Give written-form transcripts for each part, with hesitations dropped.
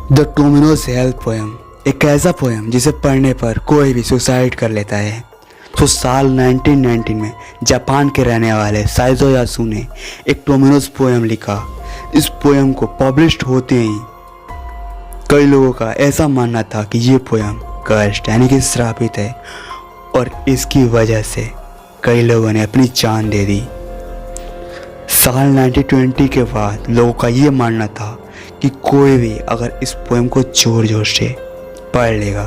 The Tomino's health poem एक ऐसा poem जिसे पढ़ने पर कोई भी सुसाइड कर लेता है। तो साल 1919 में जापान के रहने वाले साइजो यासु ने एक टोमिनोज पोएम लिखा। इस पोएम को पब्लिश होते ही कई लोगों का ऐसा मानना था कि ये पोएम कर्स्ड यानी कि श्रापित है और इसकी वजह से कई लोगों ने अपनी जान दे दी। साल 1920 के बाद लोगों का ये मानना था कि कोई भी अगर इस पोएम को जोर जोर से पढ़ लेगा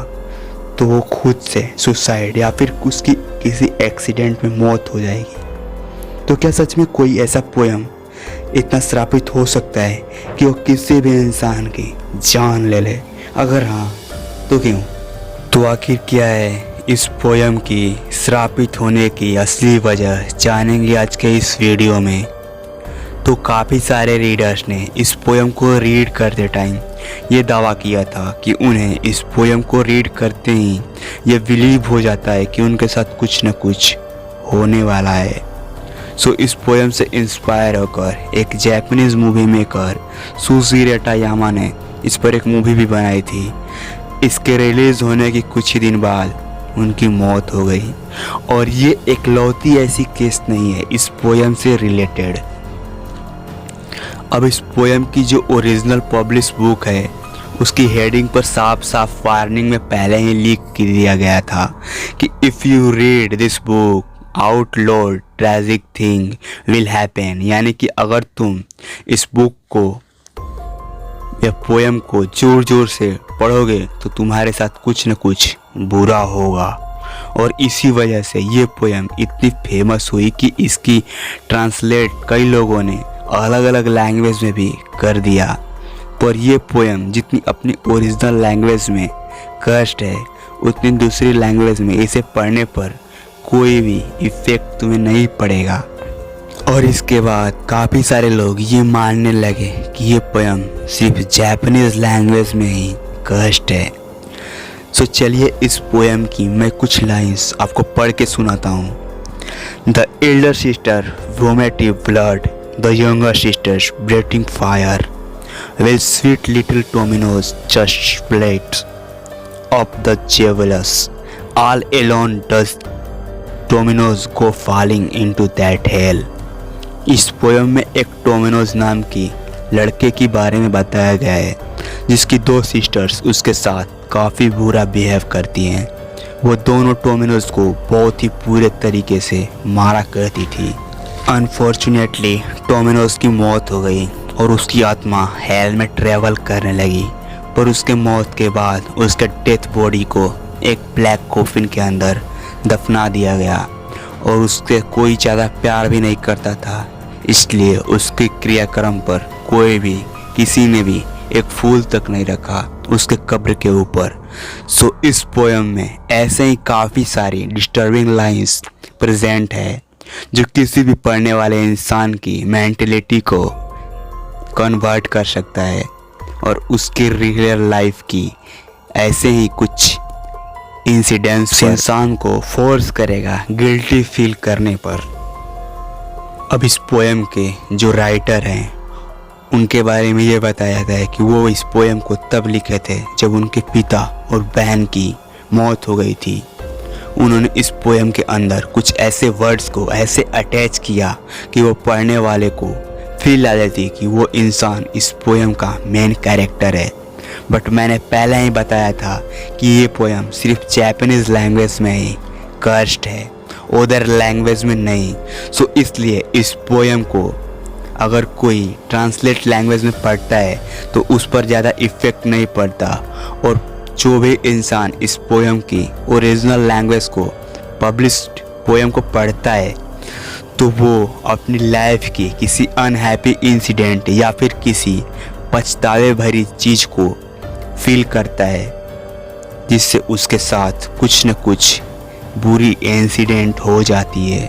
तो वो खुद से सुसाइड या फिर उसकी किसी एक्सीडेंट में मौत हो जाएगी। तो क्या सच में कोई ऐसा पोएम इतना श्रापित हो सकता है कि वो किसी भी इंसान की जान ले ले? अगर हाँ तो क्यों? तो आखिर क्या है इस पोएम की श्रापित होने की असली वजह जानेंगे आज के इस वीडियो में। तो काफ़ी सारे रीडर्स ने इस पोएम को रीड करते टाइम ये दावा किया था कि उन्हें इस पोएम को रीड करते ही ये बिलीव हो जाता है कि उनके साथ कुछ न कुछ होने वाला है। सो इस पोएम से इंस्पायर होकर एक जापानीज मूवी मेकर सुशिरो ताकायामा ने इस पर एक मूवी भी बनाई थी। इसके रिलीज़ होने के कुछ ही दिन बाद उनकी मौत हो गई। और ये एकलौती ऐसी केस नहीं है इस पोएम से रिलेटेड। अब इस पोएम की जो ओरिजिनल पब्लिश बुक है उसकी हेडिंग पर साफ साफ वार्निंग में पहले ही लिख कर दिया गया था कि if you read this book aloud tragic thing will happen, यानी कि अगर तुम इस बुक को या पोएम को जोर जोर से पढ़ोगे तो तुम्हारे साथ कुछ न कुछ बुरा होगा। और इसी वजह से ये पोएम इतनी फेमस हुई कि इसकी ट्रांसलेट कई लोगों ने अलग अलग लैंग्वेज में भी कर दिया। पर ये पोएम जितनी अपनी ओरिजिनल लैंग्वेज में कर्स्ड है उतनी दूसरी लैंग्वेज में इसे पढ़ने पर कोई भी इफ़ेक्ट तुम्हें नहीं पड़ेगा। और इसके बाद काफ़ी सारे लोग ये मानने लगे कि ये पोएम सिर्फ जापानीज लैंग्वेज में ही कर्स्ड है। सो चलिए इस पोएम की मैं कुछ लाइंस आपको पढ़ के सुनाता हूँ। The elder sister vomited blood, the younger sisters breathing fire, while sweet little Tomino's just plates of the javelins. All alone does Tomino's go falling into that hell. इस पोएम में एक टोमिनोज नाम की लड़के के बारे में बताया गया है जिसकी दो सिस्टर्स उसके साथ काफ़ी बुरा बिहेव करती हैं। वो दोनों टोमिनोज को बहुत ही पूरे तरीके से मारा करती थी। अनफॉर्चुनेटली टोमिनोज की मौत हो गई और उसकी आत्मा हेल में ट्रेवल करने लगी। पर उसके मौत के बाद उसके डेथ बॉडी को एक ब्लैक कॉफिन के अंदर दफना दिया गया और उसके कोई ज़्यादा प्यार भी नहीं करता था, इसलिए उसके क्रियाक्रम पर कोई भी किसी ने भी एक फूल तक नहीं रखा उसके कब्र के ऊपर। सो इस पोएम में ऐसे ही काफ़ी सारी डिस्टर्बिंग लाइंस प्रेजेंट है जो किसी भी पढ़ने वाले इंसान की मेंटलिटी को कन्वर्ट कर सकता है और उसकी रियल लाइफ की ऐसे ही कुछ इंसिडेंट्स इंसान को फोर्स करेगा गिल्टी फील करने पर। अब इस पोएम के जो राइटर हैं उनके बारे में ये बताया गया है कि वो इस पोएम को तब लिखे थे जब उनके पिता और बहन की मौत हो गई थी। उन्होंने इस पोएम के अंदर कुछ ऐसे वर्ड्स को ऐसे अटैच किया कि वो पढ़ने वाले को फील आ जाती कि वो इंसान इस पोएम का मेन कैरेक्टर है। बट मैंने पहले ही बताया था कि ये पोएम सिर्फ जापानीज लैंग्वेज में ही कर्स्ड है, अदर लैंग्वेज में नहीं। सो इसलिए इस पोएम को अगर कोई ट्रांसलेट लैंग्वेज में पढ़ता है तो उस पर ज़्यादा इफ़ेक्ट नहीं पड़ता। और जो भी इंसान इस पोएम की ओरिजिनल लैंग्वेज को पब्लिश्ड पोएम को पढ़ता है तो वो अपनी लाइफ की किसी अनहैप्पी इंसिडेंट या फिर किसी पछतावे भरी चीज़ को फील करता है जिससे उसके साथ कुछ न कुछ बुरी इंसिडेंट हो जाती है।